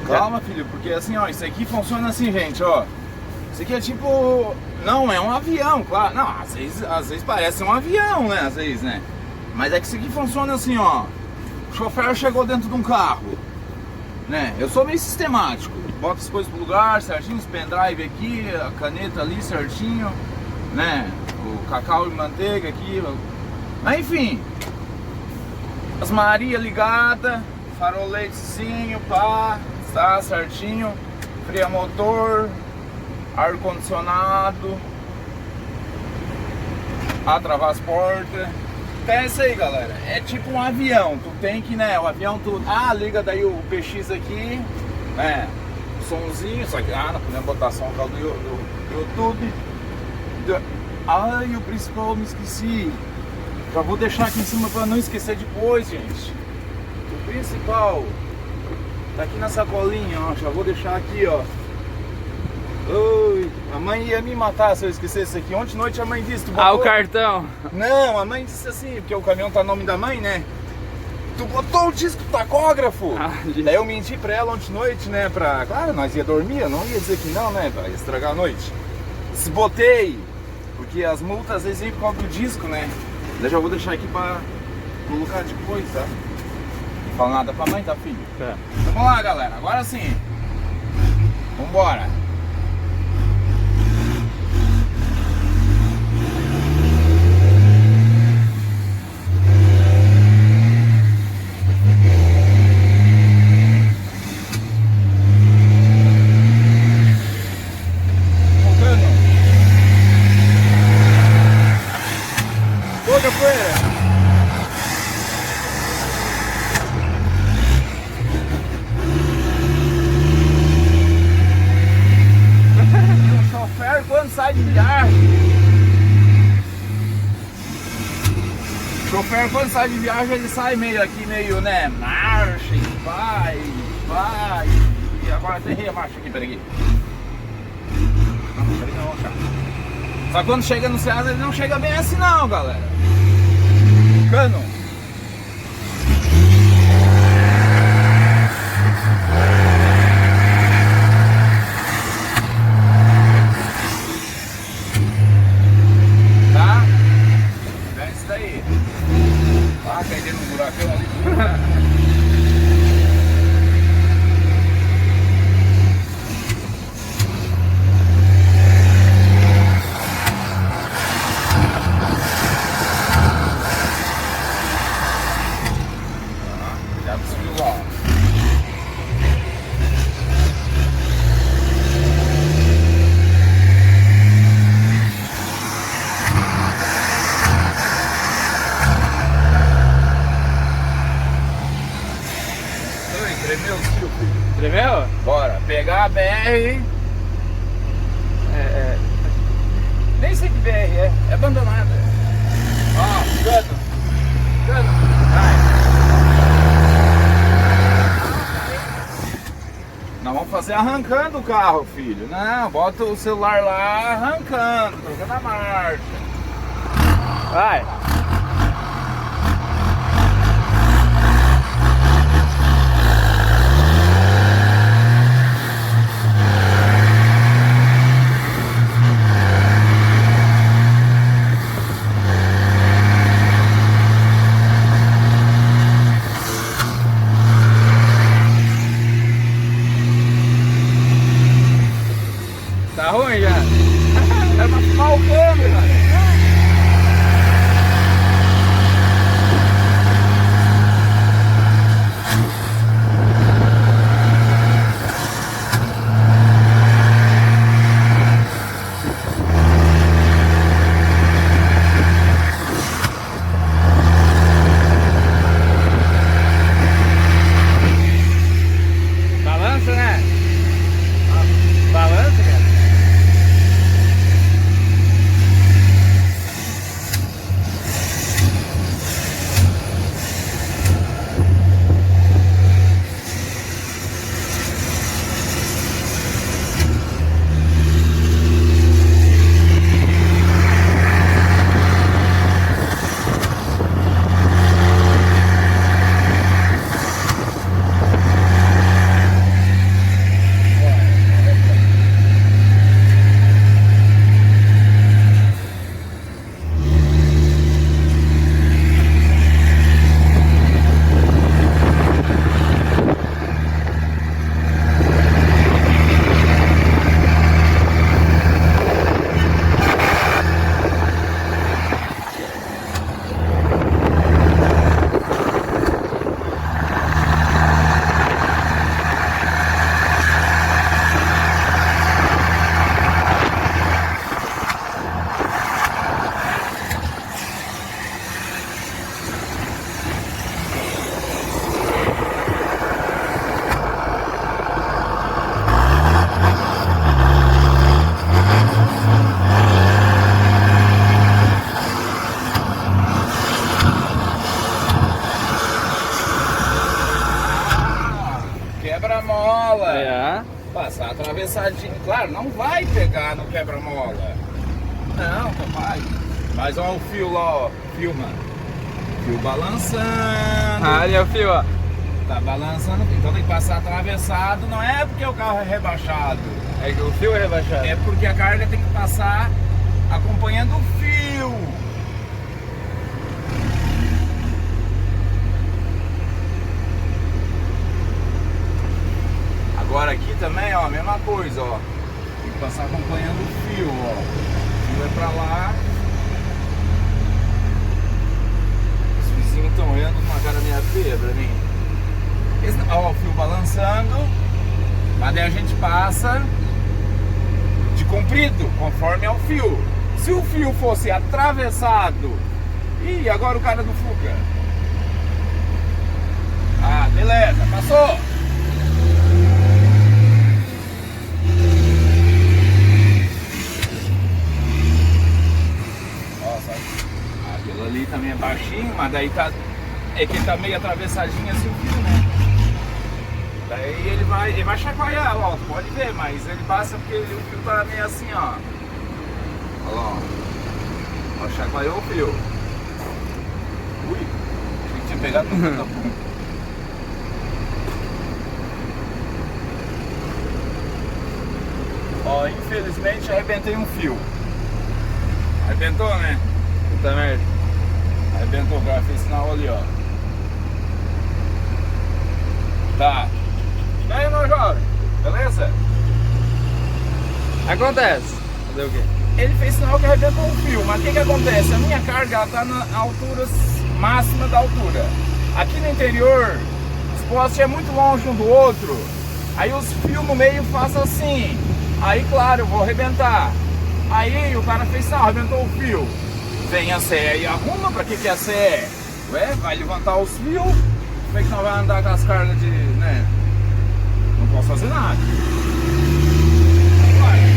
Calma, filho, porque assim, ó, isso aqui funciona assim, gente, ó. Isso aqui é tipo... Não, é um avião, claro. Não, às vezes parece um avião, né? Às vezes, né? Mas é que isso aqui funciona assim, ó. O chofer chegou dentro de um carro, né? Eu sou meio sistemático. Bota as coisas pro lugar certinho, os pendrive aqui, a caneta ali certinho, né? O cacau e manteiga aqui. Mas enfim. As Maria ligada, faroletezinho, pá, tá certinho. Freia motor, ar-condicionado, a travar as portas. É isso aí, galera. É tipo um avião. Tu tem que, né? O avião, tu. Ah, liga daí o PX aqui, né? Somzinho, só que não podemos botar som do YouTube. Ai, o principal eu me esqueci. Já vou deixar aqui em cima para não esquecer depois, gente. O principal tá aqui na sacolinha, ó. Já vou deixar aqui, ó. Oi, a mãe ia me matar se eu esquecesse isso aqui. Ontem à noite a mãe disse, tu botou... Ah, o cartão. Não, a mãe disse assim, porque o caminhão tá no nome da mãe, né? Tu botou o disco do tacógrafo. Daí eu menti pra ela ontem à noite, né? Claro, nós ia dormir, eu não ia dizer que não, né? Pra estragar a noite. Se botei, porque as multas às vezes vêm por causa do disco, né? Daí já vou deixar aqui pra colocar depois, tá? Não fala nada pra mãe, tá, filho? Tá. Vamos lá, galera, agora sim. Vambora. Sai de viagem. O chofer quando sai de viagem ele sai meio aqui, meio, né, marcha e vai, e agora até a marcha aqui, peraí. Não, peraí não, cara. Só que quando chega no Ceasa ele não chega bem assim não, galera. Cano. Cai dentro do buracão ali. Já subiu lá. Tremeu, filho. Tremeu? Bora, pegar a BR. Nem sei que BR é abandonada. Ó, cano. Vai. Nós vamos fazer arrancando o carro, filho. Não, bota o celular lá arrancando, trocando a marcha. Vai. Tá ruim já? É pra filmar o câmera. quebra-mola. É. Passar atravessadinho, claro, não vai pegar no quebra-mola. Não, capaz. Mas olha o fio lá, ó. Filma. Fio balançando. Ali é o fio, ó. Tá balançando, então tem que passar atravessado. Não é porque o carro é rebaixado. É que o fio é rebaixado. É porque a carga tem que passar acompanhando o fio. Agora aqui também, ó, a mesma coisa, ó. Tem que passar acompanhando o fio, ó. O fio é pra lá. Os vizinhos estão olhando com uma cara meio feia pra mim. Ó, o fio balançando. Mas daí a gente passa de comprido, conforme é o fio. Se o fio fosse atravessado... Ih, agora o cara do Fuca. Ah, beleza, passou. Aquilo ali também é baixinho, mas daí tá. É que tá meio atravessadinho assim o fio, né? Daí ele vai chacoalhar, ó, pode ver, mas ele passa porque o fio tá meio assim, ó. Olha lá, ó. Chacoalhou o fio. Ui, achei que tinha pegado no canto da ponta. Ó, infelizmente arrebentei um fio. Arrebentou, né? Puta merda. Arrebentou, o cara fez sinal ali, ó. Tá. E aí, meu jovem? Beleza? Acontece. Fazer o quê? Ele fez sinal que arrebentou um fio, mas o que que acontece? A minha carga ela tá na altura máxima da altura. Aqui no interior, os postes é muito longe um do outro. Aí os fios no meio fazem assim. Aí, claro, eu vou arrebentar. Aí o cara fez sinal, arrebentou o fio. Vem a CE e arruma, pra que a CE? Ué, vai levantar os fios. Como é que não vai andar com as cargas de, né? Não posso fazer nada. Vai.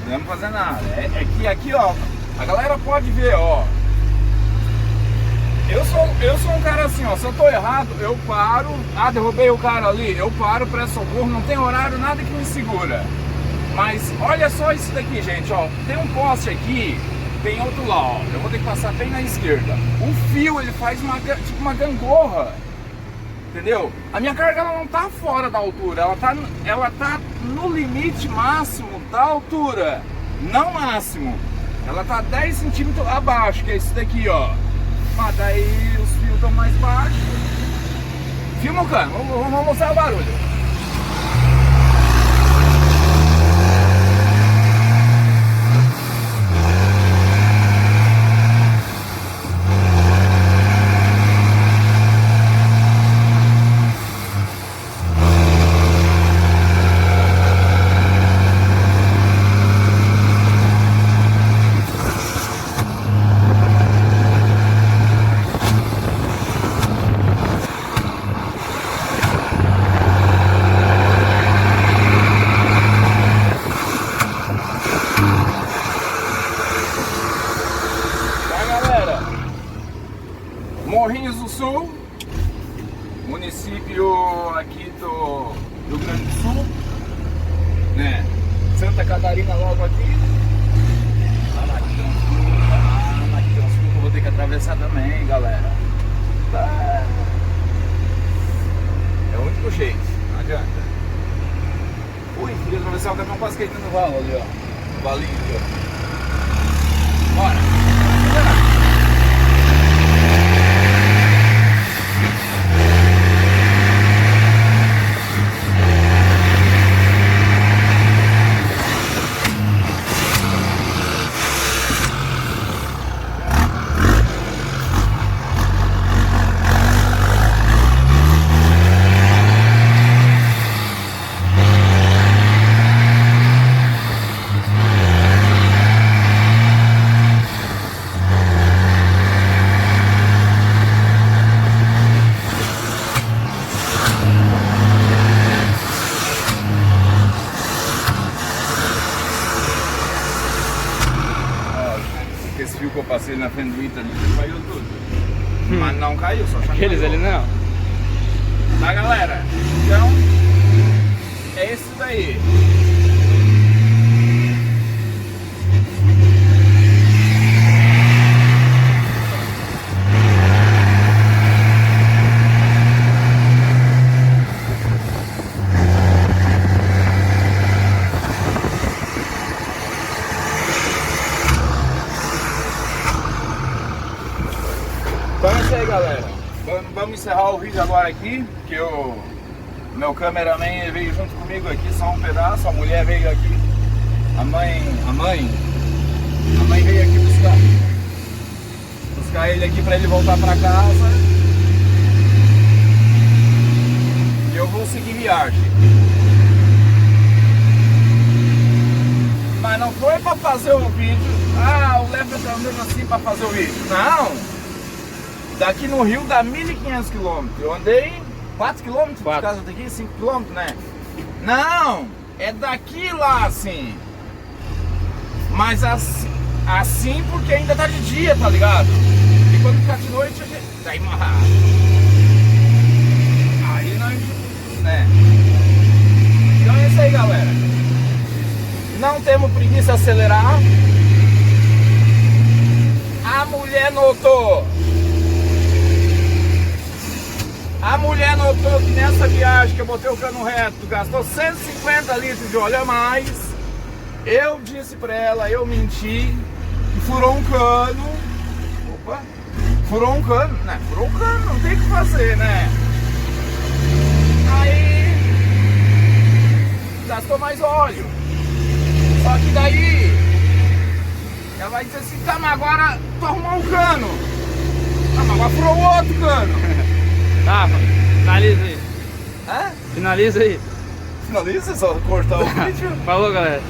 Não vamos fazer nada. É que aqui, ó, a galera pode ver, ó. Eu sou um cara assim, ó. Se eu tô errado, eu paro. Ah, derrubei o cara ali. Eu paro, presto socorro. Não tem horário, nada que me segura. Mas olha só isso daqui, gente, ó. Tem um poste aqui, tem outro lá, ó. Eu vou ter que passar bem na esquerda. O fio, ele faz tipo uma gangorra. Entendeu? A minha carga ela não tá fora da altura, ela tá no limite máximo da altura, não máximo. Ela tá 10 centímetros abaixo, que é isso daqui, ó. Mas daí os fios estão mais baixos. Filma o cano, vamos mostrar o barulho. Morrinhos do Sul, município aqui do Rio Grande do Sul, né? Santa Catarina logo aqui. Na Transfuga eu vou ter que atravessar também, galera. Tá. É o único jeito, não adianta. Ui, queria atravessar o caminhão quase caindo no valo ali, ó. Valinho ali, ó. Bora! que eu passei na frente do Ita, caiu tudo. Mas não caiu, só chacoalhou. Aqueles ali não. Tá, galera? Então, é isso daí. Então é isso aí, galera. Vamos encerrar o vídeo agora aqui, que o meu cameraman veio junto comigo aqui, só um pedaço, a mulher veio aqui, a mãe veio aqui buscar ele aqui pra ele voltar pra casa. E eu vou seguir viagem. Mas não foi pra fazer o vídeo, o Lever tá andando assim pra fazer o vídeo, não! Daqui no Rio dá 1.500 km. Eu andei 4 km de casa daqui, 5 km, né? Não! É daqui lá assim. Mas assim porque ainda tá de dia, tá ligado? E quando ficar de noite a gente. Daí aí nós. Né? Então é isso aí, galera. Não temos preguiça de acelerar. A mulher notou. A mulher notou que nessa viagem que eu botei o cano reto, gastou 150 litros de óleo a mais. Eu disse pra ela, eu menti, que furou um cano. Opa! Furou um cano, né? Furou um cano, não tem o que fazer, né? Aí gastou mais óleo. Só que daí ela vai dizer assim, tá, mas agora tu arrumou um cano. Ah, mas agora furou outro cano. Tá, finaliza aí. Hã? Finaliza aí. Finaliza, só cortar o vídeo. Falou, galera.